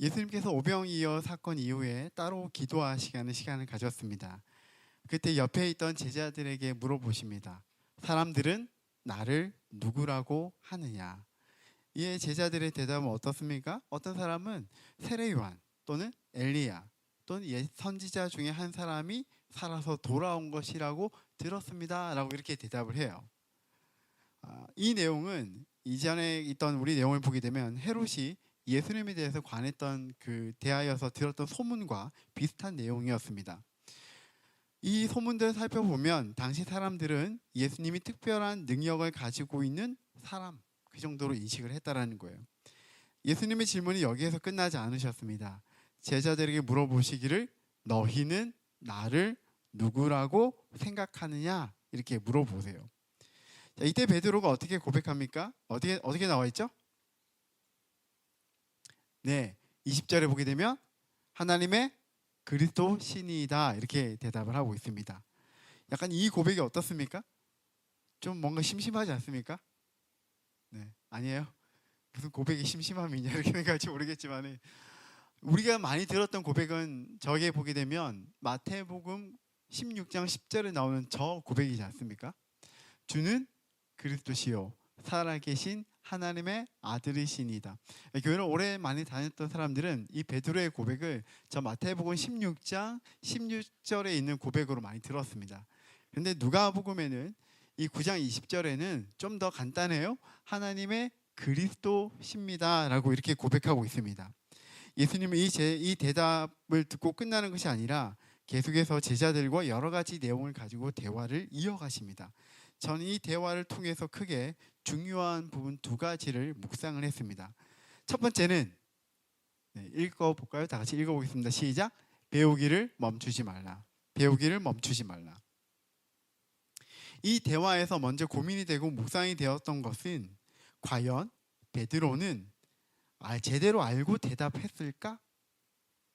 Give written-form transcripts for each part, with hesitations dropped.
예수님께서 오병이어 사건 이후에 따로 기도하시는 시간을 가졌습니다. 그때 옆에 있던 제자들에게 물어보십니다. 사람들은 나를 누구라고 하느냐? 이에 제자들의 대답은 어떻습니까? 어떤 사람은 세례 요한 또는 엘리야 또는 옛 선지자 중에 한 사람이 살아서 돌아온 것이라고 들었습니다. 라고 이렇게 대답을 해요. 이 내용은 이전에 있던 우리 내용을 보게 되면 헤롯이 예수님에 대해서 관했던 대하여서 들었던 소문과 비슷한 내용이었습니다. 이 소문들을 살펴보면 당시 사람들은 예수님이 특별한 능력을 가지고 있는 사람, 그 정도로 인식을 했다라는 거예요. 예수님의 질문이 여기에서 끝나지 않으셨습니다. 제자들에게 물어보시기를 너희는 나를 누구라고 생각하느냐? 이렇게 물어보세요. 자, 이때 베드로가 어떻게 고백합니까? 어떻게 나와 있죠? 네, 20절에 보게 되면 하나님의 그리스도 신이다 이렇게 대답을 하고 있습니다. 약간 이 고백이 어떻습니까? 좀 뭔가 심심하지 않습니까? 네, 아니에요? 무슨 고백이 심심함이냐 이렇게 생각할지 모르겠지만 우리가 많이 들었던 고백은 저기에 보게 되면 마태복음 16장 10절에 나오는 저 고백이지 않습니까? 주는 그리스도시요 살아계신 하나님의 아들이시니다. 교회를 오래 많이 다녔던 사람들은 이 베드로의 고백을 저 마태복음 16장 16절에 있는 고백으로 많이 들었습니다. 그런데 누가복음에는 이 9장 20절에는 좀 더 간단해요. 하나님의 그리스도십니다 라고 이렇게 고백하고 있습니다. 예수님은 이 대답을 듣고 끝나는 것이 아니라 계속해서 제자들과 여러 가지 내용을 가지고 대화를 이어가십니다. 저는 이 대화를 통해서 크게 중요한 부분 두 가지를 묵상을 했습니다. 첫 번째는 읽어볼까요? 다 같이 읽어보겠습니다. 시작. 배우기를 멈추지 말라. 배우기를 멈추지 말라. 이 대화에서 먼저 고민이 되고 묵상이 되었던 것은 과연 베드로는 제대로 알고 대답했을까?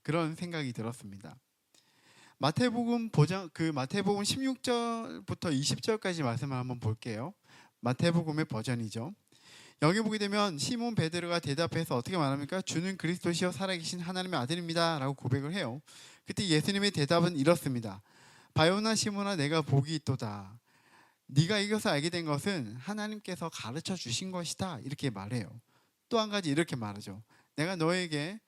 그런 생각이 들었습니다. 마태복음 16절부터 20절까지 말씀을 한번 볼게요. 마태복음의 버전이죠. 여기 보게 되면 시몬 베드로가 대답해서 어떻게 말합니까? 주는 그리스도시요 살아계신 하나님의 아들입니다 라고 고백을 해요. 그때 예수님의 대답은 이렇습니다. 바요나 시몬아 내가 복이 있도다. 네가 이것을 알게 된 것은 하나님께서 가르쳐 주신 것이다 이렇게 말해요. 또 한 가지 이렇게 말하죠. 내가 너에게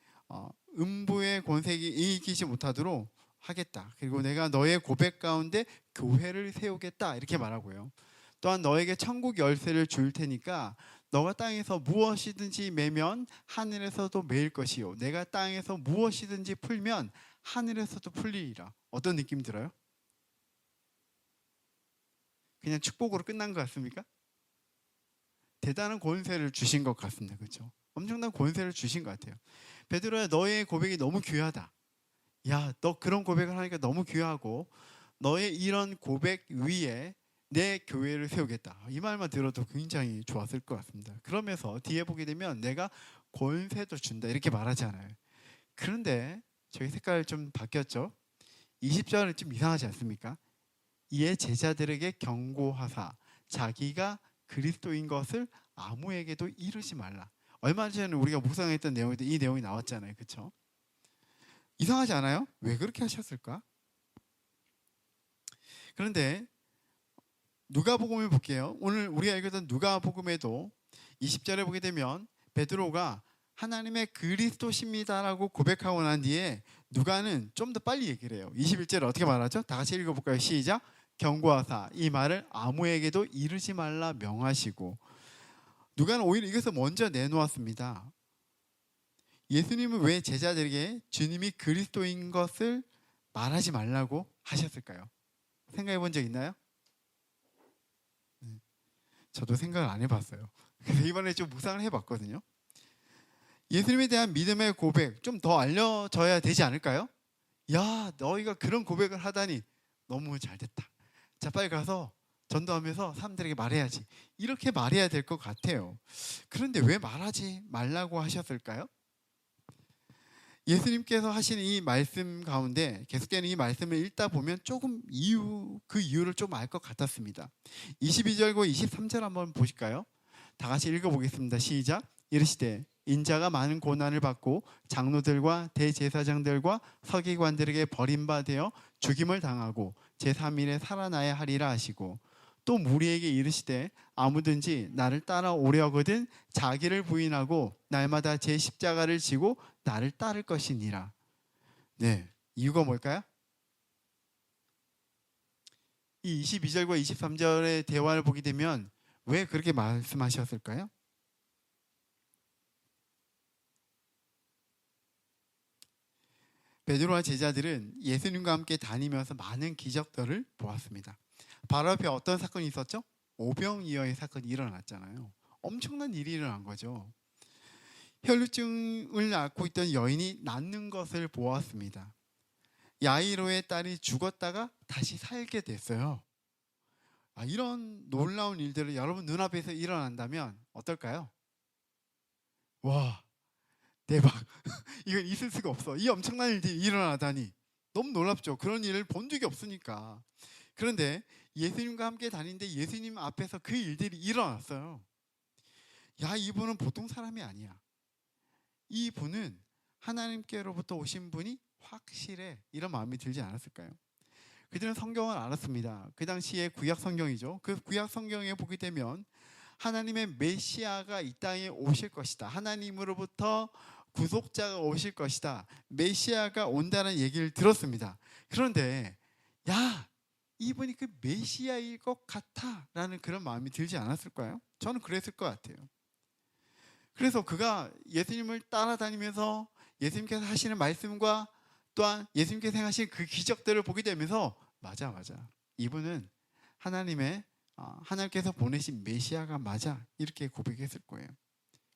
음부의 권세기 이기지 못하도록 하겠다. 그리고 내가 너의 고백 가운데 교회를 세우겠다 이렇게 말하고요. 또한 너에게 천국 열쇠를 줄 테니까 너가 땅에서 무엇이든지 매면 하늘에서도 매일 것이요 내가 땅에서 무엇이든지 풀면 하늘에서도 풀리리라. 어떤 느낌 들어요? 그냥 축복으로 끝난 것 같습니까? 대단한 권세를 주신 것 같습니다. 그렇죠? 엄청난 권세를 주신 것 같아요. 베드로야 너의 고백이 너무 귀하다. 야, 너 그런 고백을 하니까 너무 귀하고 너의 이런 고백 위에 내 교회를 세우겠다. 이 말만 들어도 굉장히 좋았을 것 같습니다. 그러면서 뒤에 보게 되면 내가 권세도 준다 이렇게 말하잖아요. 그런데 저희 색깔 좀 바뀌었죠? 20절은 좀 이상하지 않습니까? 이에 제자들에게 경고하사 자기가 그리스도인 것을 아무에게도 이르지 말라. 얼마 전에 우리가 묵상했던 내용인데 이 내용이 나왔잖아요. 그렇죠? 이상하지 않아요? 왜 그렇게 하셨을까? 그런데 누가복음을 볼게요. 오늘 우리가 읽었던 누가복음에도 20절에 보게 되면 베드로가 하나님의 그리스도십니다라고 고백하고 난 뒤에 누가는 좀 더 빨리 얘기를 해요. 21절에 어떻게 말하죠? 다 같이 읽어볼까요? 시작. 경고하사 이 말을 아무에게도 이르지 말라 명하시고 누가는 오히려 이것을 먼저 내놓았습니다. 예수님은 왜 제자들에게 주님이 그리스도인 것을 말하지 말라고 하셨을까요? 생각해 본 적 있나요? 저도 생각을 안 해봤어요. 그래서 이번에 좀 묵상을 해봤거든요. 예수님에 대한 믿음의 고백 좀 더 알려져야 되지 않을까요? 야, 너희가 그런 고백을 하다니 너무 잘 됐다. 자, 빨리 가서 전도하면서 사람들에게 말해야지. 이렇게 말해야 될 것 같아요. 그런데 왜 말하지 말라고 하셨을까요? 예수님께서 하시는 이 말씀 가운데 계속되는 이 말씀을 읽다 보면 조금 그 이유를 좀 알 것 같았습니다. 22절과 23절 한번 보실까요? 다 같이 읽어보겠습니다. 시작. 이르시되 인자가 많은 고난을 받고 장로들과 대제사장들과 서기관들에게 버림받아 죽임을 당하고 제3일에 살아나야 하리라 하시고, 또 무리에게 이르시되 아무든지 나를 따라오려거든 자기를 부인하고 날마다 제 십자가를 지고 나를 따를 것이니라. 네, 이유가 뭘까요? 이 22절과 23절의 대화를 보게 되면 왜 그렇게 말씀하셨을까요? 베드로와 제자들은 예수님과 함께 다니면서 많은 기적들을 보았습니다. 바로 앞에 어떤 사건이 있었죠? 오병이어의 사건이 일어났잖아요. 엄청난 일이 일어난 거죠. 혈루증을 앓고 있던 여인이 낫는 것을 보았습니다. 야이로의 딸이 죽었다가 다시 살게 됐어요. 이런 놀라운 일들을 여러분 눈앞에서 일어난다면 어떨까요? 와, 대박. 이건 있을 수가 없어. 이 엄청난 일들이 일어나다니. 너무 놀랍죠. 그런 일을 본 적이 없으니까. 그런데 예수님과 함께 다니는데 예수님 앞에서 그 일들이 일어났어요. 야, 이분은 보통 사람이 아니야. 이분은 하나님께로부터 오신 분이 확실해. 이런 마음이 들지 않았을까요? 그들은 성경을 알았습니다. 그 당시에 구약 성경이죠. 그 구약 성경에 보게 되면 하나님의 메시아가 이 땅에 오실 것이다. 하나님으로부터 구속자가 오실 것이다. 메시아가 온다는 얘기를 들었습니다. 그런데 야, 이분이 그 메시아일 것 같아 라는 그런 마음이 들지 않았을까요? 저는 그랬을 것 같아요. 그래서 그가 예수님을 따라다니면서 예수님께서 하시는 말씀과 또한 예수님께서 행하신 그 기적들을 보게 되면서 맞아, 이분은 하나님께서 보내신 메시아가 맞아, 이렇게 고백했을 거예요.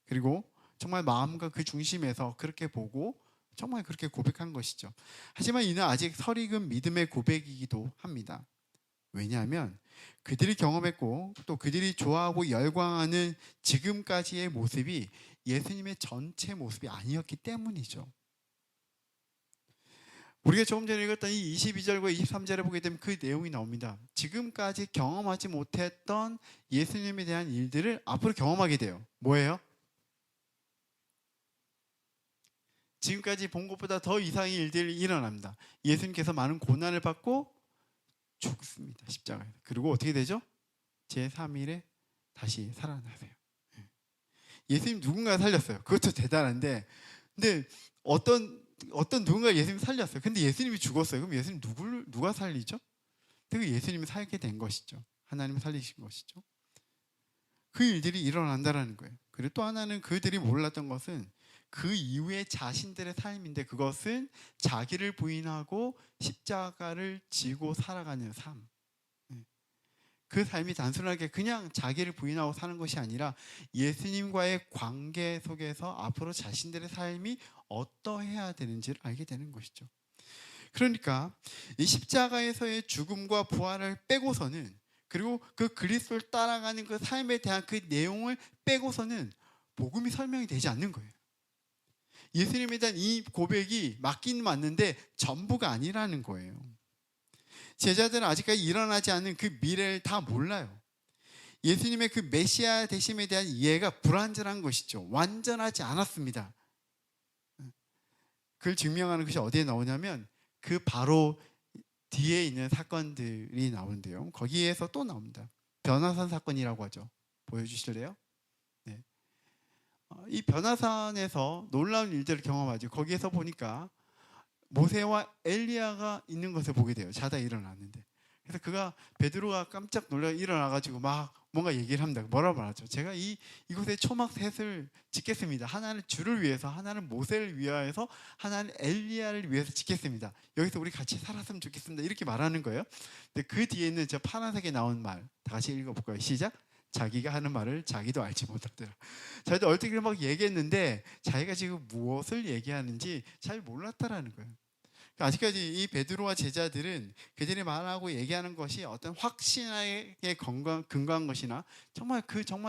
그리고 정말 마음과 그 중심에서 그렇게 보고 정말 그렇게 고백한 것이죠. 하지만 이는 아직 설익은 믿음의 고백이기도 합니다. 왜냐하면 그들이 경험했고 또 그들이 좋아하고 열광하는 지금까지의 모습이 예수님의 전체 모습이 아니었기 때문이죠. 우리가 조금 전에 읽었던 이 22절과 23절에 보게 되면 그 내용이 나옵니다. 지금까지 경험하지 못했던 예수님에 대한 일들을 앞으로 경험하게 돼요. 뭐예요? 지금까지 본 것보다 더 이상의 일들이 일어납니다. 예수님께서 많은 고난을 받고 죽습니다. 십자가에서. 그리고 어떻게 되죠? 제3일에 다시 살아나세요. 예수님 누군가 살렸어요. 그것도 대단한데, 근데 어떤 누군가 예수님 살렸어요. 근데 예수님이 죽었어요. 그럼 예수님 누가 살리죠? 그 예수님이 살게 된 것이죠. 하나님이 살리신 것이죠. 그 일들이 일어난다라는 거예요. 그리고 또 하나는 그들이 몰랐던 것은 그 이후에 자신들의 삶인데, 그것은 자기를 부인하고 십자가를 지고 살아가는 삶. 그 삶이 단순하게 그냥 자기를 부인하고 사는 것이 아니라 예수님과의 관계 속에서 앞으로 자신들의 삶이 어떠해야 되는지를 알게 되는 것이죠. 그러니까 이 십자가에서의 죽음과 부활을 빼고서는, 그리고 그 그리스도를 따라가는 그 삶에 대한 그 내용을 빼고서는 복음이 설명이 되지 않는 거예요. 예수님에 대한 이 고백이 맞긴 맞는데 전부가 아니라는 거예요. 제자들은 아직까지 일어나지 않은 그 미래를 다 몰라요. 예수님의 그 메시아 되심에 대한 이해가 불완전한 것이죠. 완전하지 않았습니다. 그걸 증명하는 것이 어디에 나오냐면 그 바로 뒤에 있는 사건들이 나오는데요. 거기에서 또 나옵니다. 변화산 사건이라고 하죠. 보여주실래요? 네. 이 변화산에서 놀라운 일들을 경험하죠. 거기에서 보니까 모세와 엘리야가 있는 것을 보게 돼요. 자다 일어났는데. 그래서 베드로가 깜짝 놀라 일어나가지고 막 뭔가 얘기를 합니다. 뭐라고 말하죠? 제가 이곳에 초막 셋을 짓겠습니다. 하나는 주를 위해서, 하나는 모세를 위하여서, 하나는 엘리야를 위해서 짓겠습니다. 여기서 우리 같이 살았으면 좋겠습니다. 이렇게 말하는 거예요. 근데 그 뒤에 있는 저 파란색에 나온 말, 다 같이 읽어볼까요? 시작. 자기가 하는 말을 자기도 알지 못하더라. 자기도 얼핏 막 얘기했는데 자기가 지금 무엇을 얘기하는지 잘 몰랐다라는 거예요. 아직까지 이 베드로와 제자들은 그들이 말하고 얘기하는 것이 어떤 확신에 근거한 것이나 정말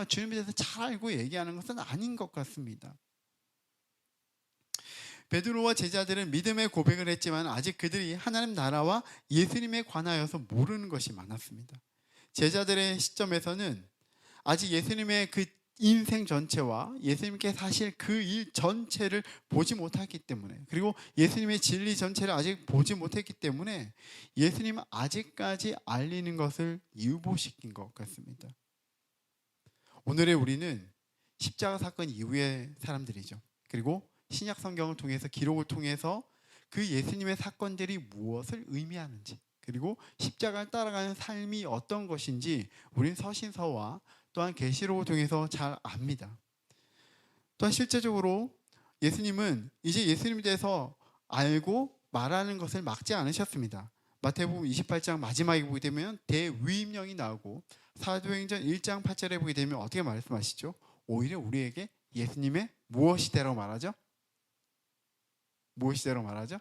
주님에 대해서 잘 알고 얘기하는 것은 아닌 것 같습니다. 베드로와 제자들은 믿음의 고백을 했지만 아직 그들이 하나님 나라와 예수님에 관하여서 모르는 것이 많았습니다. 제자들의 시점에서는 아직 예수님의 그 인생 전체와 예수님께 사실 그 일 전체를 보지 못했기 때문에, 그리고 예수님의 진리 전체를 아직 보지 못했기 때문에 예수님은 아직까지 알리는 것을 유보시킨 것 같습니다. 오늘의 우리는 십자가 사건 이후의 사람들이죠. 그리고 신약 성경을 통해서, 기록을 통해서 그 예수님의 사건들이 무엇을 의미하는지, 그리고 십자가를 따라가는 삶이 어떤 것인지 우리는 서신서와 또한 계시록을 통해서 잘 압니다. 또한 실제적으로 예수님은 이제 예수님에 대해서 알고 말하는 것을 막지 않으셨습니다. 마태복음 28장 마지막에 보게 되면 대위임령이 나오고, 사도행전 1장 8절에 보게 되면 어떻게 말씀하시죠? 오히려 우리에게 예수님의 무엇이 되라고 말하죠? 무엇이 되라고 말하죠?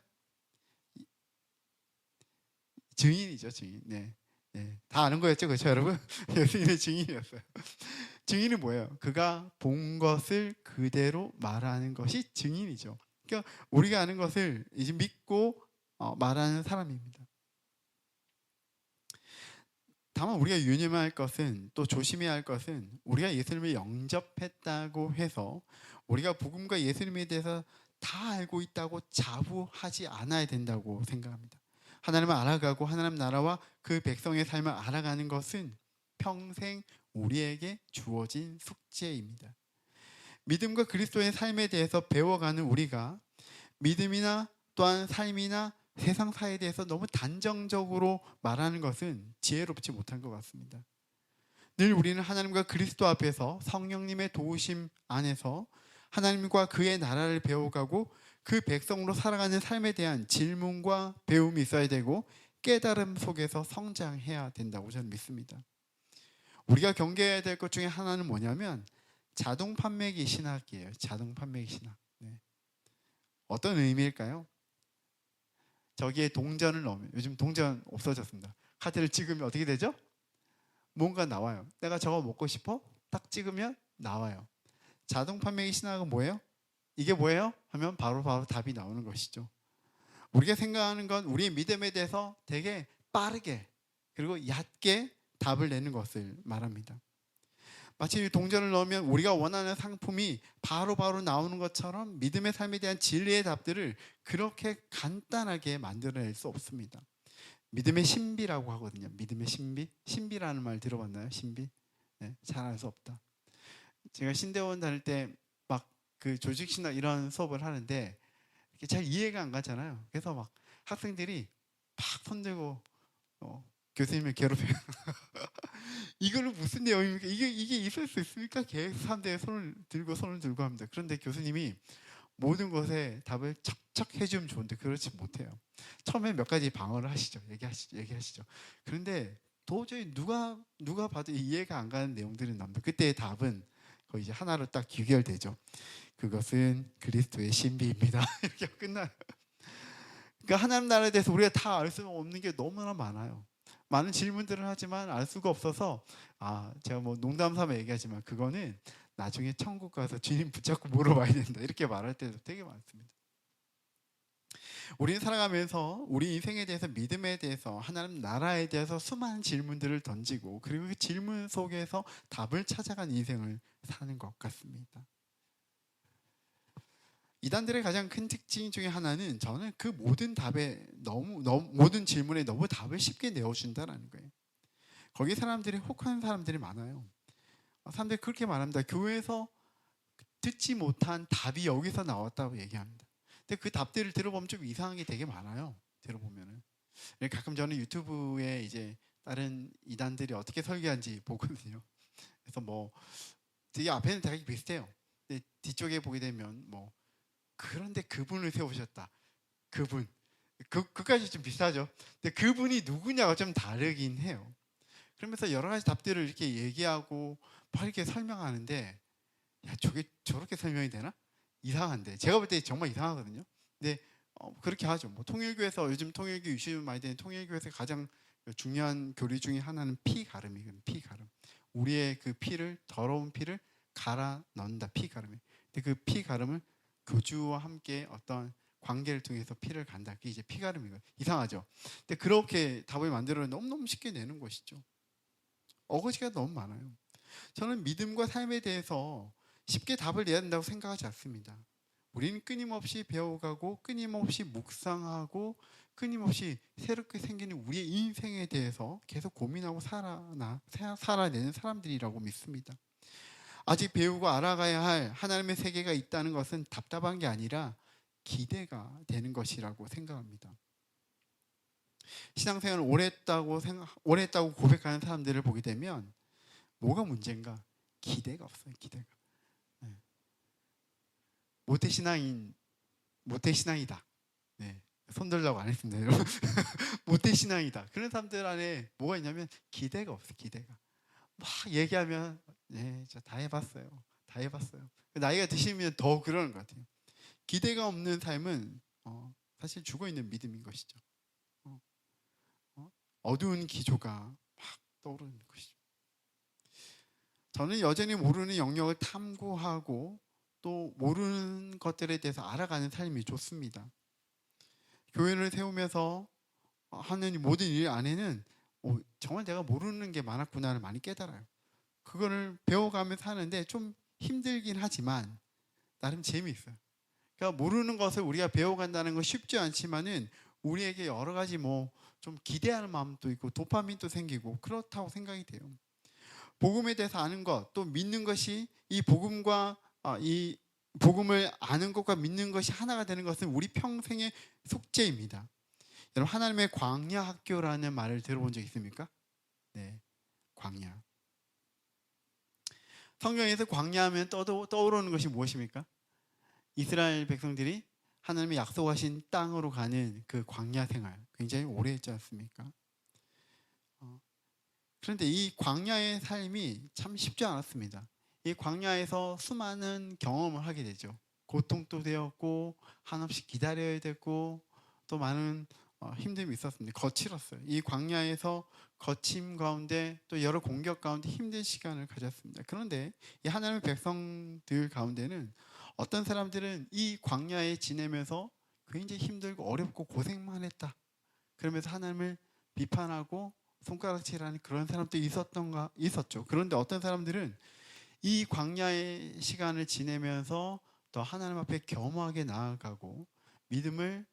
증인이죠, 증인. 네. 네. 다 아는 거였죠, 그렇죠, 여러분? 예수님의 증인이었어요. 증인은 뭐예요? 그가 본 것을 그대로 말하는 것이 증인이죠. 그러니까 우리가 아는 것을 이제 믿고 말하는 사람입니다. 다만 우리가 유념해야 할 것은, 또 조심해야 할 것은, 우리가 예수님을 영접했다고 해서 우리가 복음과 예수님에 대해서 다 알고 있다고 자부하지 않아야 된다고 생각합니다. 하나님을 알아가고 하나님 나라와 그 백성의 삶을 알아가는 것은 평생 우리에게 주어진 숙제입니다. 믿음과 그리스도의 삶에 대해서 배워가는 우리가 믿음이나 또한 삶이나 세상 사회에 대해서 너무 단정적으로 말하는 것은 지혜롭지 못한 것 같습니다. 늘 우리는 하나님과 그리스도 앞에서 성령님의 도우심 안에서 하나님과 그의 나라를 배워가고 그 백성으로 살아가는 삶에 대한 질문과 배움이 있어야 되고, 깨달음 속에서 성장해야 된다고 저는 믿습니다. 우리가 경계해야 될 것 중에 하나는 뭐냐면 자동 판매기 신학이에요. 자동 판매기 신학. 네. 어떤 의미일까요? 저기에 동전을 넣으면, 요즘 동전 없어졌습니다. 카드를 찍으면 어떻게 되죠? 뭔가 나와요. 내가 저거 먹고 싶어? 딱 찍으면 나와요. 자동 판매기 신학은 뭐예요? 이게 뭐예요? 하면 바로 답이 나오는 것이죠. 우리가 생각하는 건 우리의 믿음에 대해서 되게 빠르게 그리고 얕게 답을 내는 것을 말합니다. 마치 동전을 넣으면 우리가 원하는 상품이 바로 나오는 것처럼 믿음의 삶에 대한 진리의 답들을 그렇게 간단하게 만들어낼 수 없습니다. 믿음의 신비라고 하거든요. 믿음의 신비? 신비라는 말 들어봤나요? 신비? 네, 잘 알 수 없다. 제가 신대원 다닐 때 막 그 조직신학 이런 수업을 하는데 이렇게 잘 이해가 안 가잖아요. 그래서 막 학생들이 막 손들고 교수님을 괴롭혀요. 이거는 무슨 내용입니까? 이게 있을 수 있습니까? 계속 사람들이 손을 들고 합니다. 그런데 교수님이 모든 것에 답을 척척 해주면 좋은데 그렇지 못해요. 처음에 몇 가지 방어를 하시죠. 얘기하시죠. 그런데 도저히 누가 봐도 이해가 안 가는 내용들이 나옵니다. 그때의 답은 거의 이제 하나로 딱 귀결되죠. 그것은 그리스도의 신비입니다. 이렇게 끝나요. 그러니까 하나님 나라에 대해서 우리가 다 알 수 없는 게 너무나 많아요. 많은 질문들을 하지만 알 수가 없어서, 제가 뭐 농담 삼아 얘기하지만 그거는 나중에 천국 가서 주님 붙잡고 물어봐야 된다, 이렇게 말할 때도 되게 많습니다. 우리는 살아가면서 우리 인생에 대해서, 믿음에 대해서, 하나님 나라에 대해서 수많은 질문들을 던지고, 그리고 그 질문 속에서 답을 찾아간 인생을 사는 것 같습니다. 이단들의 가장 큰 특징 중에 하나는, 저는 그 모든 답에 모든 질문에 너무 답을 쉽게 내어준다는 거예요. 거기 사람들이 혹한 사람들이 많아요. 사람들이 그렇게 말합니다. 교회에서 듣지 못한 답이 여기서 나왔다고 얘기합니다. 근데 그 답들을 들어보면 좀 이상한 게 되게 많아요. 들어보면은 가끔 저는 유튜브에 이제 다른 이단들이 어떻게 설교한지 보거든요. 그래서 뭐 되게 앞에는 되게 비슷해요. 근데 뒤쪽에 보게 되면 뭐 그런데 그분을 세우셨다. 그분. 그까지 좀 비슷하죠. 근데 그분이 누구냐가 좀 다르긴 해요. 그러면서 여러 가지 답들을 이렇게 얘기하고 막 이렇게 설명하는데, 야, 저게 저렇게 설명이 되나? 이상한데. 제가 볼 때 정말 이상하거든요. 근데 그렇게 하죠. 뭐 통일교에서, 요즘 통일교 이슈 많이 되는 통일교에서 가장 중요한 교리 중에 하나는 피 가름이거든요. 피 가름. 우리의 그 피를, 더러운 피를 갈아 넣는다. 피 가름이. 근데 그 피 가름을 교주와 함께 어떤 관계를 통해서 피를 간다. 그게 이제 피가름이거든요. 이상하죠. 근데 그렇게 답을 만들어 너무너무 쉽게 내는 것이죠. 어거지가 너무 많아요. 저는 믿음과 삶에 대해서 쉽게 답을 내야 된다고 생각하지 않습니다. 우리는 끊임없이 배워가고 끊임없이 묵상하고 끊임없이 새롭게 생기는 우리의 인생에 대해서 계속 고민하고 살아내는 사람들이라고 믿습니다. 아직 배우고 알아가야 할 하나님의 세계가 있다는 것은 답답한 게 아니라 기대가 되는 것이라고 생각합니다. 신앙생활을 오래 했다고 고백하는 사람들을 보게 되면 뭐가 문제인가? 기대가 없어요. 기대가. 네. 모태신앙이다. 네. 손들라고 안 했습니다, 여러분. 모태신앙이다. 그런 사람들 안에 뭐가 있냐면 기대가 없어요. 기대가. 막 얘기하면 네, 저 다 해봤어요. 다 해봤어요. 나이가 드시면 더 그러는 것 같아요. 기대가 없는 삶은 사실 죽어있는 믿음인 것이죠. 어두운 기조가 막 떠오르는 것이죠. 저는 여전히 모르는 영역을 탐구하고 또 모르는 것들에 대해서 알아가는 삶이 좋습니다. 교회를 세우면서 하는 모든 일 안에는 정말 내가 모르는 게 많았구나를 많이 깨달아요. 그거를 배워가면서 하는데 좀 힘들긴 하지만 나름 재미있어요. 그러니까 모르는 것을 우리가 배워간다는 건 쉽지 않지만은 우리에게 여러 가지 좀 기대하는 마음도 있고 도파민도 생기고 그렇다고 생각이 돼요. 복음에 대해서 아는 것, 또 믿는 것이 이 복음을 아는 것과 믿는 것이 하나가 되는 것은 우리 평생의 숙제입니다. 여러분, 하나님의 광야 학교라는 말을 들어본 적 있습니까? 네, 광야. 성경에서 광야하면 떠오르는 것이 무엇입니까? 이스라엘 백성들이 하나님의 약속하신 땅으로 가는 그 광야 생활 굉장히 오래 했지 않습니까? 그런데 이 광야의 삶이 참 쉽지 않았습니다. 이 광야에서 수많은 경험을 하게 되죠. 고통도 되었고 한없이 기다려야 됐고 또 많은 힘듦이 있었습니다. 거칠었어요. 이 광야에서 거침 가운데 또 여러 공격 가운데 힘든 시간을 가졌습니다. 그런데 이 하나님의 백성들 가운데는 어떤 사람들은 이 광야에 지내면서 굉장히 힘들고 어렵고 고생만 했다. 그러면서 하나님을 비판하고 손가락질하는 그런 사람도 있었죠. 그런데 어떤 사람들은 이 광야의 시간을 지내면서 더 하나님 앞에 겸허하게 나아가고 믿음을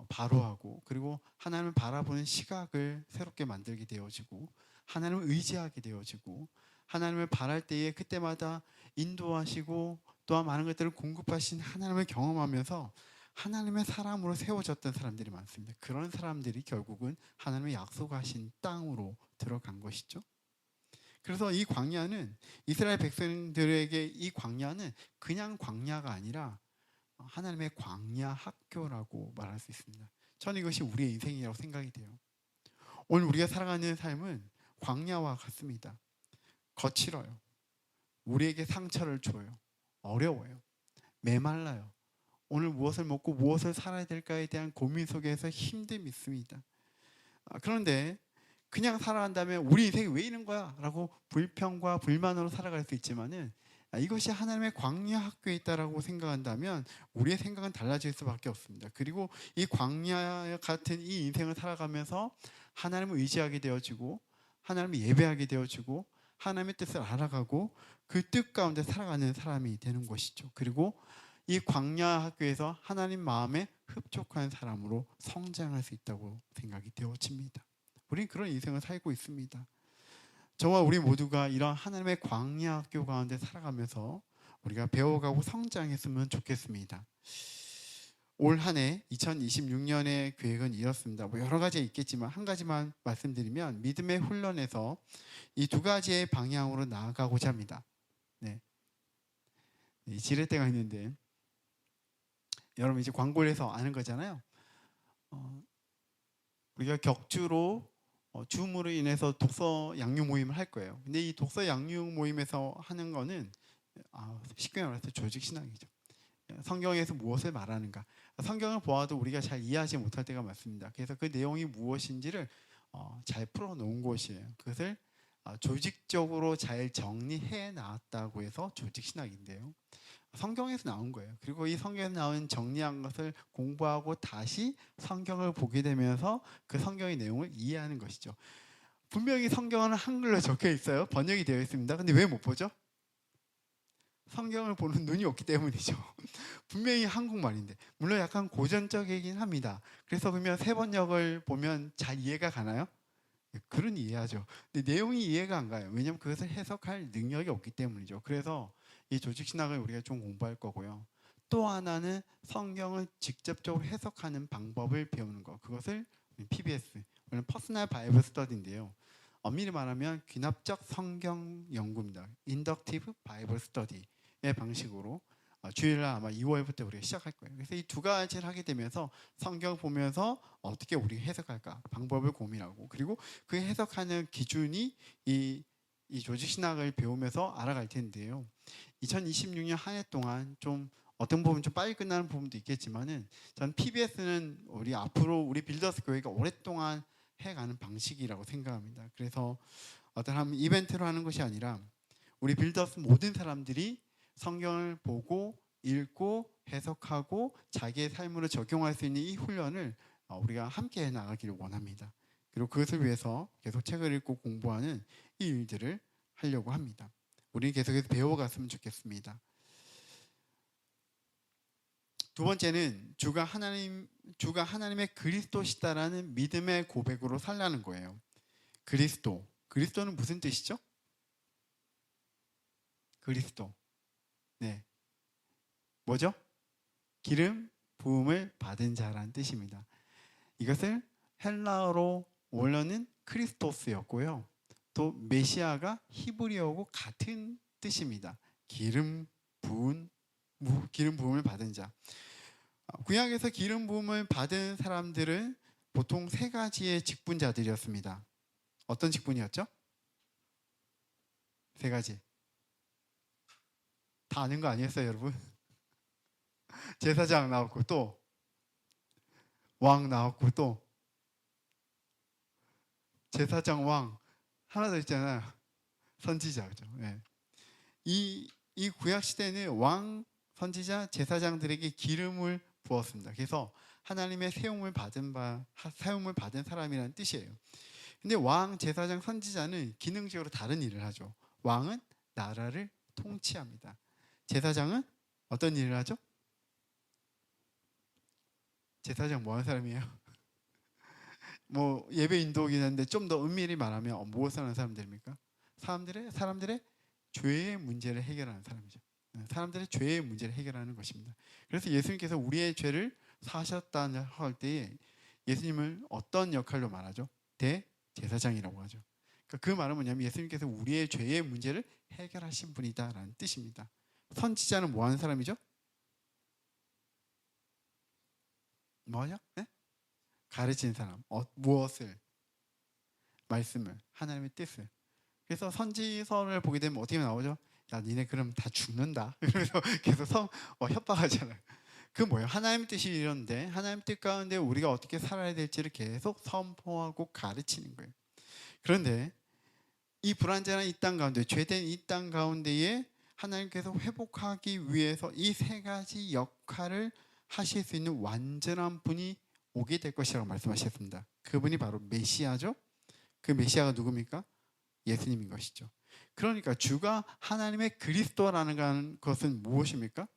바로하고 그리고 하나님을 바라보는 시각을 새롭게 만들게 되어지고 하나님을 의지하게 되어지고 하나님을 바랄 때에 그때마다 인도하시고 또한 많은 것들을 공급하신 하나님을 경험하면서 하나님의 사람으로 세워졌던 사람들이 많습니다. 그런 사람들이 결국은 하나님의 약속하신 땅으로 들어간 것이죠. 그래서 이 광야는 이스라엘 백성들에게 이 광야는 그냥 광야가 아니라 하나님의 광야 학교라고 말할 수 있습니다. 저는 이것이 우리의 인생이라고 생각이 돼요. 오늘 우리가 살아가는 삶은 광야와 같습니다. 거칠어요. 우리에게 상처를 줘요. 어려워요. 메말라요. 오늘 무엇을 먹고 무엇을 살아야 될까에 대한 고민 속에서 힘듦이 있습니다. 그런데 그냥 살아간다면 우리 인생이 왜 이런 거야? 라고 불평과 불만으로 살아갈 수 있지만은 이것이 하나님의 광야 학교에 있다라고 생각한다면 우리의 생각은 달라질 수밖에 없습니다. 그리고 이 광야 같은 이 인생을 살아가면서 하나님을 의지하게 되어지고 하나님을 예배하게 되어지고 하나님의 뜻을 알아가고 그 뜻 가운데 살아가는 사람이 되는 것이죠. 그리고 이 광야 학교에서 하나님 마음에 흡족한 사람으로 성장할 수 있다고 생각이 되어집니다. 우리는 그런 인생을 살고 있습니다. 저와 우리 모두가 이런 하나님의 광야 학교 가운데 살아가면서 우리가 배워가고 성장했으면 좋겠습니다. 올 한 해 2026년의 계획은 이렇습니다. 여러 가지 있겠지만 한 가지만 말씀드리면 믿음의 훈련에서 이 두 가지의 방향으로 나아가고자 합니다. 네. 지렛대가 있는데 여러분 이제 광고를 해서 아는 거잖아요. 우리가 격주로 줌으로 인해서 독서 양육 모임을 할 거예요. 근데 이 독서 양육 모임에서 하는 거는 쉽게 말해서 조직 신앙이죠. 성경에서 무엇을 말하는가. 성경을 보아도 우리가 잘 이해하지 못할 때가 많습니다. 그래서 그 내용이 무엇인지를 잘 풀어놓은 것이에요. 그것을 조직적으로 잘 정리해 놨다고 해서 조직 신학인데요. 성경에서 나온 거예요. 그리고 이 성경에서 나온 정리한 것을 공부하고 다시 성경을 보게 되면서 그 성경의 내용을 이해하는 것이죠. 분명히 성경은 한글로 적혀 있어요. 번역이 되어 있습니다. 근데 왜 못 보죠? 성경을 보는 눈이 없기 때문이죠. 분명히 한국말인데. 물론 약간 고전적이긴 합니다. 그래서 그러면 세 번역을 보면 잘 이해가 가나요? 그런 이해하죠. 근데 내용이 이해가 안 가요. 왜냐하면 그것을 해석할 능력이 없기 때문이죠. 그래서 이 조직신학을 우리가 좀 공부할 거고요. 또 하나는 성경을 직접적으로 해석하는 방법을 배우는 거. 그것을 PBS, 오늘 퍼스널 바이블 스터디인데요. 엄밀히 말하면 귀납적 성경 연구입니다. 인덕티브 바이블 스터디의 방식으로 주일날 아마 2월부터 우리가 시작할 거예요. 그래서 이 두 가지를 하게 되면서 성경 보면서 어떻게 우리가 해석할까 방법을 고민하고, 그리고 그 해석하는 기준이 이 조직신학을 배우면서 알아갈 텐데요. 2026년 한 해 동안 좀 어떤 부분 좀 빨리 끝나는 부분도 있겠지만은, 전 PBS는 우리 앞으로 우리 빌더스 교회가 오랫동안 해가는 방식이라고 생각합니다. 그래서 어떤 한 이벤트로 하는 것이 아니라 우리 빌더스 모든 사람들이 성경을 보고 읽고 해석하고 자기의 삶으로 적용할 수 있는 이 훈련을 우리가 함께 해 나가기를 원합니다. 그리고 그것을 위해서 계속 책을 읽고 공부하는 이 일들을 하려고 합니다. 우리는 계속해서 배워갔으면 좋겠습니다. 두 번째는 주가 하나님의 그리스도시다라는 믿음의 고백으로 살라는 거예요. 그리스도는 무슨 뜻이죠? 그리스도. 네. 뭐죠? 기름 부음을 받은 자라는 뜻입니다. 이것을 헬라어로 원래는 크리스토스였고요. 또 메시아가 히브리어하고 같은 뜻입니다. 기름 부음을 받은 자. 구약에서 기름 부음을 받은 사람들은 보통 세 가지의 직분자들이었습니다. 어떤 직분이었죠? 세 가지. 다 아는 거 아니었어요, 여러분? 제사장 나왔고, 또 왕 나왔고, 또 제사장, 왕 하나 더 있잖아요. 선지자죠. 네. 이 구약 시대는 왕, 선지자, 제사장들에게 기름을 부었습니다. 그래서 하나님의 세움을 받은 사람이라는 뜻이에요. 근데 왕, 제사장, 선지자는 기능적으로 다른 일을 하죠. 왕은 나라를 통치합니다. 제사장은 어떤 일을 하죠? 제사장 뭐 하는 사람이에요? 뭐 예배 인도이긴 한데 좀 더 은밀히 말하면 무엇을 하는 사람들입니까? 사람들의 죄의 문제를 해결하는 사람이죠. 사람들의 죄의 문제를 해결하는 것입니다. 그래서 예수님께서 우리의 죄를 사셨다는 할 때에 예수님을 어떤 역할로 말하죠? 대제사장이라고 하죠. 그러니까 그 말은 뭐냐면 예수님께서 우리의 죄의 문제를 해결하신 분이다라는 뜻입니다. 선지자는 뭐 하는 사람이죠? 뭐냐? 네? 가르치는 사람. 무엇을? 말씀을. 하나님의 뜻을. 그래서 선지서를 보게 되면 어떻게 나오죠? 야, 니네 그럼 다 죽는다. 그래서 계속 협박하잖아요. 그 뭐예요? 하나님의 뜻이 이런데 하나님의 뜻 가운데 우리가 어떻게 살아야 될지를 계속 선포하고 가르치는 거예요. 그런데 이 불완전한 이 땅 가운데, 죄된 이 땅 가운데에 하나님께서 회복하기 위해서 이 세 가지 역할을 하실 수 있는 완전한 분이 오게 될 것이라고 말씀하셨습니다. 그분이 바로 메시아죠. 그 메시아가 누굽니까? 예수님인 것이죠. 그러니까 주가 하나님의 그리스도라는 것은 무엇입니까?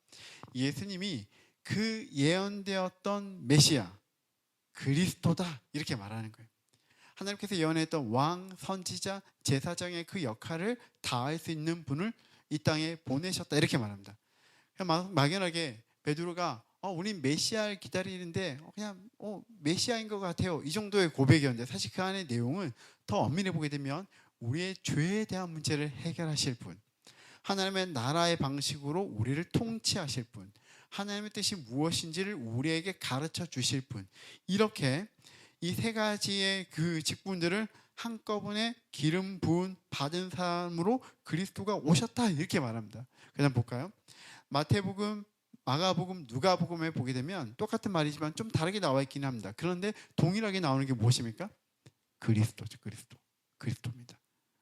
예수님이 그 예언되었던 메시아, 그리스도다 이렇게 말하는 거예요. 하나님께서 예언했던 왕, 선지자, 제사장의 그 역할을 다할 수 있는 분을 이 땅에 보내셨다 이렇게 말합니다. 막연하게 베드로가 우린 메시아를 기다리는데 그냥 메시아인 것 같아요, 이 정도의 고백이었는데, 사실 그 안의 내용은 더 엄밀히 보게 되면 우리의 죄에 대한 문제를 해결하실 분, 하나님의 나라의 방식으로 우리를 통치하실 분, 하나님의 뜻이 무엇인지를 우리에게 가르쳐 주실 분, 이렇게 이 세 가지의 그 직분들을 한꺼번에 기름 부은 받은 사람으로 그리스도가 오셨다 이렇게 말합니다. 그냥 볼까요? 마태복음, 마가복음, 누가복음에 보게 되면 똑같은 말이지만 좀 다르게 나와 있긴 합니다. 그런데 동일하게 나오는 게 무엇입니까? 그리스도죠. 그리스도입니다.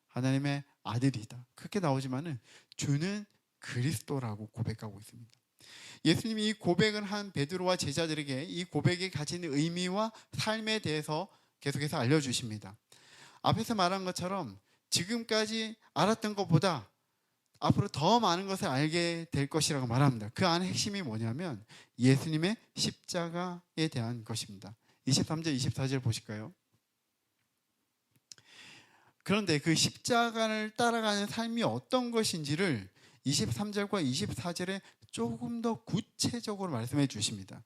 하나님의 아들이다. 그렇게 나오지만은 주는 그리스도라고 고백하고 있습니다. 예수님이 이 고백을 한 베드로와 제자들에게 이 고백이 가진 의미와 삶에 대해서 계속해서 알려주십니다. 앞에서 말한 것처럼 지금까지 알았던 것보다 앞으로 더 많은 것을 알게 될 것이라고 말합니다. 그 안에 핵심이 뭐냐면 예수님의 십자가에 대한 것입니다. 23절, 24절 보실까요? 그런데 그 십자가를 따라가는 삶이 어떤 것인지를 23절과 24절에 조금 더 구체적으로 말씀해 주십니다.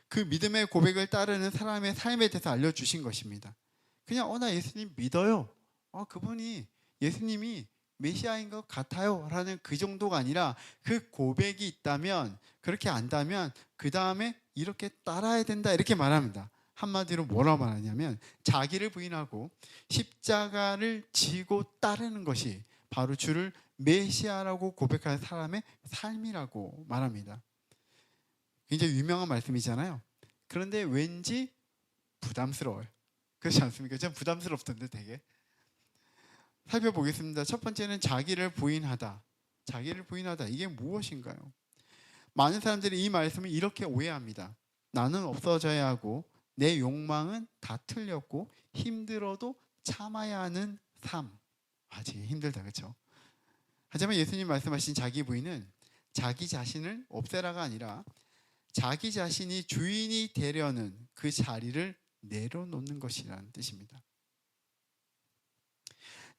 그 믿음의 고백을 따르는 사람의 삶에 대해서 알려주신 것입니다. 그냥 나 예수님 믿어요. 그분이 예수님이 메시아인 것 같아요 라는 그 정도가 아니라 그 고백이 있다면, 그렇게 안다면 그 다음에 이렇게 따라야 된다 이렇게 말합니다. 한마디로 뭐라고 말하냐면 자기를 부인하고 십자가를 지고 따르는 것이 바로 주를 메시아라고 고백하는 사람의 삶이라고 말합니다. 굉장히 유명한 말씀이잖아요. 그런데 왠지 부담스러워요. 그렇지 않습니까? 전 부담스럽던데 되게. 살펴보겠습니다. 첫 번째는 자기를 부인하다. 자기를 부인하다. 이게 무엇인가요? 많은 사람들이 이 말씀을 이렇게 오해합니다. 나는 없어져야 하고 내 욕망은 다 틀렸고 힘들어도 참아야 하는 삶. 되게 힘들다, 그렇죠? 하지만 예수님 말씀하신 자기 부인은 자기 자신을 없애라가 아니라 자기 자신이 주인이 되려는 그 자리를 내려놓는 것이라는 뜻입니다.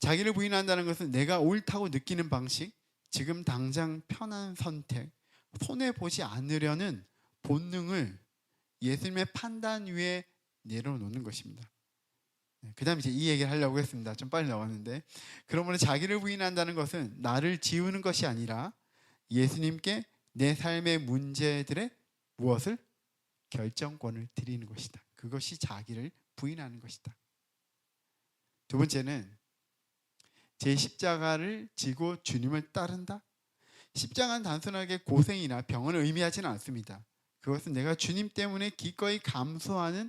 자기를 부인한다는 것은 내가 옳다고 느끼는 방식, 지금 당장 편한 선택, 손해보지 않으려는 본능을 예수님의 판단 위에 내려놓는 것입니다. 그 다음에 이제 이 얘기를 하려고 했습니다. 좀 빨리 나왔는데, 그러므로 자기를 부인한다는 것은 나를 지우는 것이 아니라 예수님께 내 삶의 문제들의 무엇을? 결정권을 드리는 것이다. 그것이 자기를 부인하는 것이다. 두 번째는 제 십자가를 지고 주님을 따른다. 십자가는 단순하게 고생이나 병을 의미하지는 않습니다. 그것은 내가 주님 때문에 기꺼이 감수하는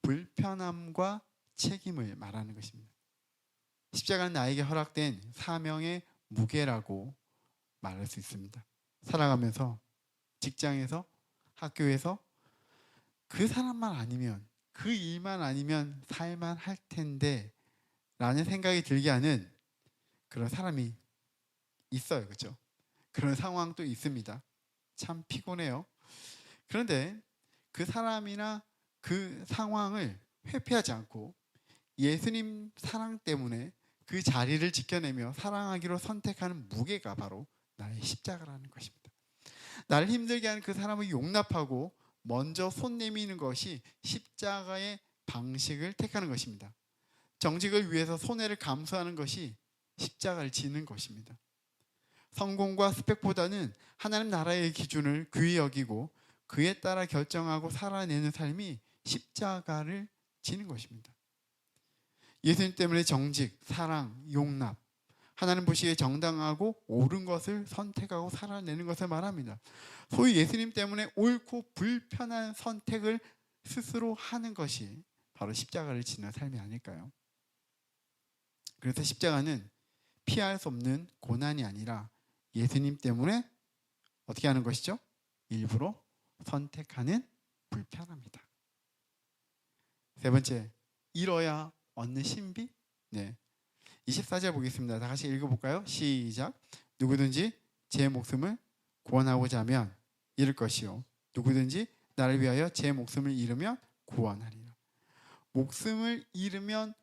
불편함과 책임을 말하는 것입니다. 십자가는 나에게 허락된 사명의 무게라고 말할 수 있습니다. 살아가면서, 직장에서, 학교에서 그 사람만 아니면, 그 일만 아니면 살만 할 텐데 라는 생각이 들게 하는 그런 사람이 있어요. 그렇죠? 그런 상황도 있습니다. 참 피곤해요. 그런데 그 사람이나 그 상황을 회피하지 않고 예수님 사랑 때문에 그 자리를 지켜내며 사랑하기로 선택하는 무게가 바로 나의 십자가라는 것입니다. 나를 힘들게 하는 그 사람을 용납하고 먼저 손 내미는 것이 십자가의 방식을 택하는 것입니다. 정직을 위해서 손해를 감수하는 것이 십자가를 지는 것입니다. 성공과 스펙보다는 하나님 나라의 기준을 귀히 여기고 그에 따라 결정하고 살아내는 삶이 십자가를 지는 것입니다. 예수님 때문에 정직, 사랑, 용납, 하나님 보시기에 정당하고 옳은 것을 선택하고 살아내는 것을 말합니다. 소위 예수님 때문에 옳고 불편한 선택을 스스로 하는 것이 바로 십자가를 지는 삶이 아닐까요? 그래서 십자가는 피할 수 없는 고난이 아니라 예수님 때문에 어떻게 하는 것이죠? 일부러 선택하는 불편합니다. 세 번째, 잃어야 얻는 신비. 24절 보겠습니다. 다 같이 읽어볼까요? 시작. 누구든지 제 목숨을 구원하고자 하면 잃을 것이요, 누구든지 나를 위하여 제 목숨을 잃으면 구원하리라. 목숨을 잃으면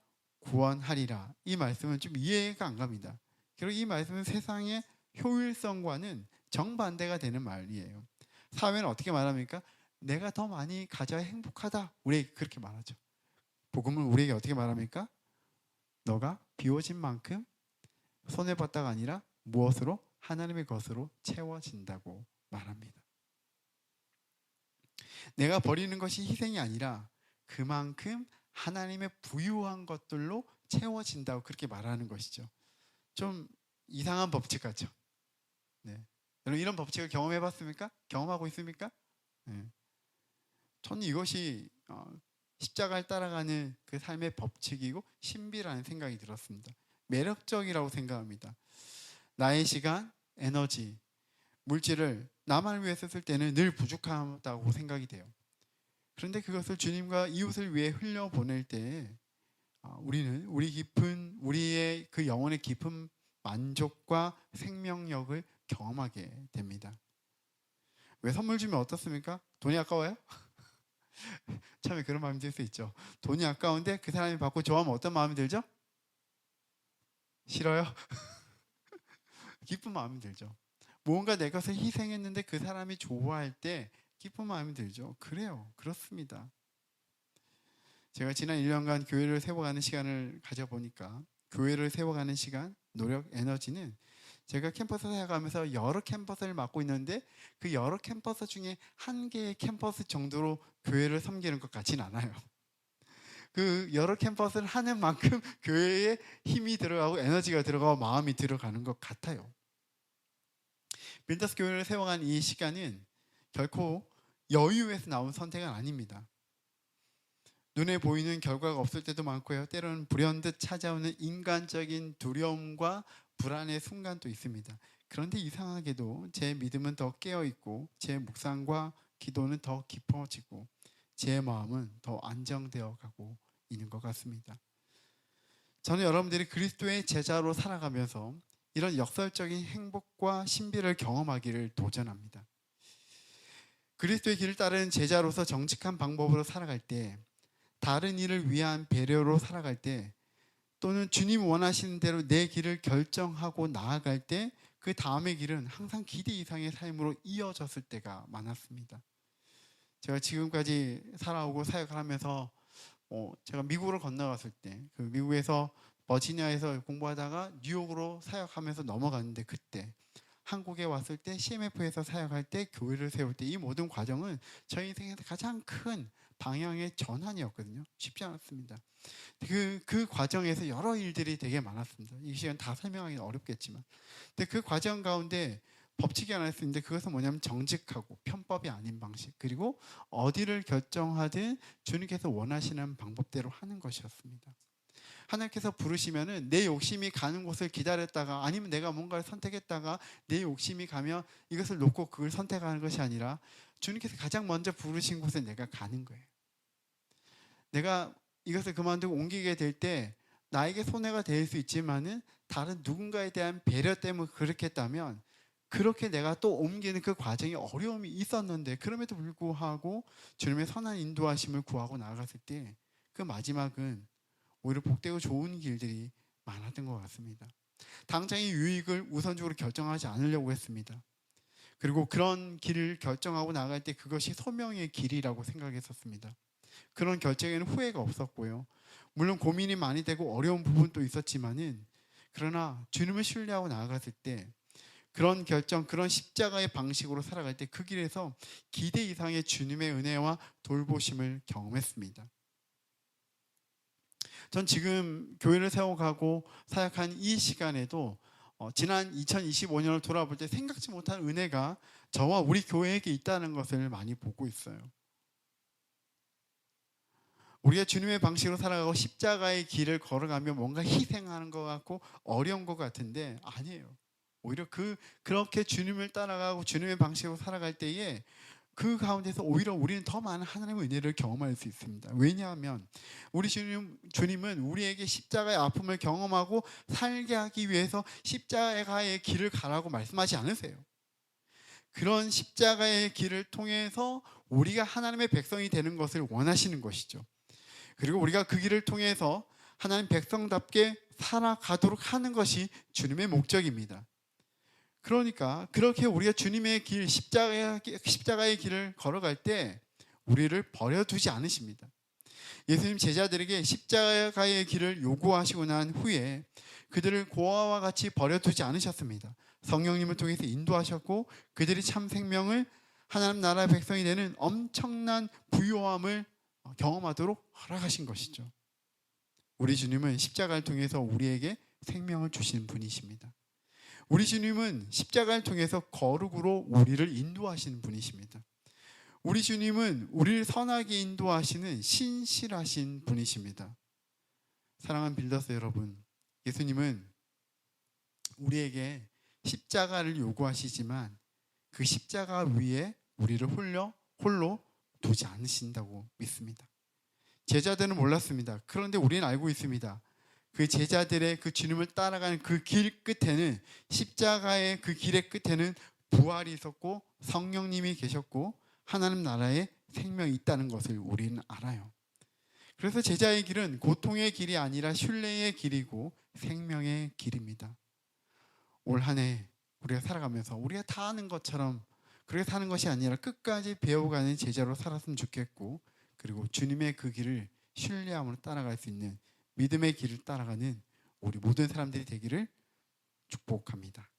구원하리라. 이 말씀은 좀 이해가 안 갑니다. 그리고 이 말씀은 세상의 효율성과는 정반대가 되는 말이에요. 사회는 어떻게 말합니까? 내가 더 많이 가져야 행복하다. 우리에게 그렇게 말하죠. 복음은 우리에게 어떻게 말합니까? 너가 비워진 만큼 손해봤다가 아니라 무엇으로? 하나님의 것으로 채워진다고 말합니다. 내가 버리는 것이 희생이 아니라 그만큼 하나님의 부유한 것들로 채워진다고 그렇게 말하는 것이죠. 좀 이상한 법칙 같죠? 여러분 이런 법칙을 경험해 봤습니까? 경험하고 있습니까? 저는 이것이 십자가를 따라가는 그 삶의 법칙이고 신비라는 생각이 들었습니다. 매력적이라고 생각합니다. 나의 시간, 에너지, 물질을 나만을 위해서 쓸 때는 늘 부족하다고 생각이 돼요. 그런데 그것을 주님과 이웃을 위해 흘려보낼 때 우리의 그 영혼의 깊은 만족과 생명력을 경험하게 됩니다. 왜 선물 주면 어떻습니까? 돈이 아까워요? 처음에 그런 마음이 들 수 있죠. 돈이 아까운데 그 사람이 받고 좋아하면 어떤 마음이 들죠? 싫어요? 기쁜 마음이 들죠. 무언가 내 것을 희생했는데 그 사람이 좋아할 때 기쁜 마음이 들죠. 그래요. 그렇습니다. 제가 지난 1년간 교회를 세워가는 시간을 가져보니까 교회를 세워가는 시간, 노력, 에너지는 제가 캠퍼스 사역하면서 여러 캠퍼스를 맡고 있는데 그 여러 캠퍼스 중에 한 개의 캠퍼스 정도로 교회를 섬기는 것 같진 않아요. 그 여러 캠퍼스를 하는 만큼 교회에 힘이 들어가고 에너지가 들어가고 마음이 들어가는 것 같아요. 빌더스 교회를 세워간 이 시간은 결코 여유에서 나온 선택은 아닙니다. 눈에 보이는 결과가 없을 때도 많고요. 때로는 불현듯 찾아오는 인간적인 두려움과 불안의 순간도 있습니다. 그런데 이상하게도 제 믿음은 더 깨어있고 제 묵상과 기도는 더 깊어지고 제 마음은 더 안정되어 가고 있는 것 같습니다. 저는 여러분들이 그리스도의 제자로 살아가면서 이런 역설적인 행복과 신비를 경험하기를 도전합니다. 그리스도의 길을 따르는 제자로서 정직한 방법으로 살아갈 때, 다른 이를 위한 배려로 살아갈 때, 또는 주님 원하시는 대로 내 길을 결정하고 나아갈 때 그 다음의 길은 항상 기대 이상의 삶으로 이어졌을 때가 많았습니다. 제가 지금까지 살아오고 사역을 하면서 제가 미국으로 건너갔을 때, 그 미국에서 버지니아에서 공부하다가 뉴욕으로 사역하면서 넘어갔는데, 그때 한국에 왔을 때 CMF에서 사역할 때 교회를 세울 때 이 모든 과정은 저희 인생에서 가장 큰 방향의 전환이었거든요. 쉽지 않았습니다. 그 과정에서 여러 일들이 되게 많았습니다. 이 시간 다 설명하기는 어렵겠지만, 근데 그 과정 가운데 법칙이 하나 있었는데 그것은 뭐냐면 정직하고 편법이 아닌 방식, 그리고 어디를 결정하든 주님께서 원하시는 방법대로 하는 것이었습니다. 하나님께서 부르시면은 내 욕심이 가는 곳을 기다렸다가, 아니면 내가 뭔가를 선택했다가 내 욕심이 가면 이것을 놓고 그걸 선택하는 것이 아니라 주님께서 가장 먼저 부르신 곳에 내가 가는 거예요. 내가 이것을 그만두고 옮기게 될 때 나에게 손해가 될 수 있지만은 다른 누군가에 대한 배려 때문에 그렇게 했다면, 그렇게 내가 또 옮기는 그 과정에 어려움이 있었는데 그럼에도 불구하고 주님의 선한 인도하심을 구하고 나아갔을 때 그 마지막은 오히려 복되고 좋은 길들이 많았던 것 같습니다. 당장의 유익을 우선적으로 결정하지 않으려고 했습니다. 그리고 그런 길을 결정하고 나갈 때 그것이 소명의 길이라고 생각했었습니다. 그런 결정에는 후회가 없었고요. 물론 고민이 많이 되고 어려운 부분도 있었지만은, 그러나 주님을 신뢰하고 나아갔을 때 그런 결정, 그런 십자가의 방식으로 살아갈 때 그 길에서 기대 이상의 주님의 은혜와 돌보심을 경험했습니다. 전 지금 교회를 세워가고 사역한 이 시간에도 지난 2025년을 돌아볼 때 생각지 못한 은혜가 저와 우리 교회에게 있다는 것을 많이 보고 있어요. 우리가 주님의 방식으로 살아가고 십자가의 길을 걸어가며 뭔가 희생하는 것 같고 어려운 것 같은데 아니에요. 오히려 그렇게 주님을 따라가고 주님의 방식으로 살아갈 때에 그 가운데서 오히려 우리는 더 많은 하나님의 은혜를 경험할 수 있습니다. 왜냐하면 우리 주님은 우리에게 십자가의 아픔을 경험하고 살게 하기 위해서 십자가의 길을 가라고 말씀하지 않으세요. 그런 십자가의 길을 통해서 우리가 하나님의 백성이 되는 것을 원하시는 것이죠. 그리고 우리가 그 길을 통해서 하나님 백성답게 살아가도록 하는 것이 주님의 목적입니다. 그러니까 그렇게 우리가 주님의 길, 십자가의 길을 걸어갈 때 우리를 버려두지 않으십니다. 예수님 제자들에게 십자가의 길을 요구하시고 난 후에 그들을 고아와 같이 버려두지 않으셨습니다. 성령님을 통해서 인도하셨고 그들이 참 생명을, 하나님 나라의 백성이 되는 엄청난 부요함을 경험하도록 허락하신 것이죠. 우리 주님은 십자가를 통해서 우리에게 생명을 주시는 분이십니다. 우리 주님은 십자가를 통해서 거룩으로 우리를 인도하시는 분이십니다. 우리 주님은 우리를 선하게 인도하시는 신실하신 분이십니다. 사랑하는 빌더스 여러분, 예수님은 우리에게 십자가를 요구하시지만 그 십자가 위에 우리를 홀로 두지 않으신다고 믿습니다. 제자들은 몰랐습니다. 그런데 우리는 알고 있습니다. 그 제자들의 그 주님을 따라가는 그 길 끝에는, 십자가의 그 길의 끝에는 부활이 있었고 성령님이 계셨고 하나님 나라에 생명이 있다는 것을 우리는 알아요. 그래서 제자의 길은 고통의 길이 아니라 신뢰의 길이고 생명의 길입니다. 올 한 해 우리가 살아가면서 우리가 다 아는 것처럼 그렇게 사는 것이 아니라 끝까지 배워가는 제자로 살았으면 좋겠고, 그리고 주님의 그 길을 신뢰함으로 따라갈 수 있는 믿음의 길을 따라가는 우리 모든 사람들이 되기를 축복합니다.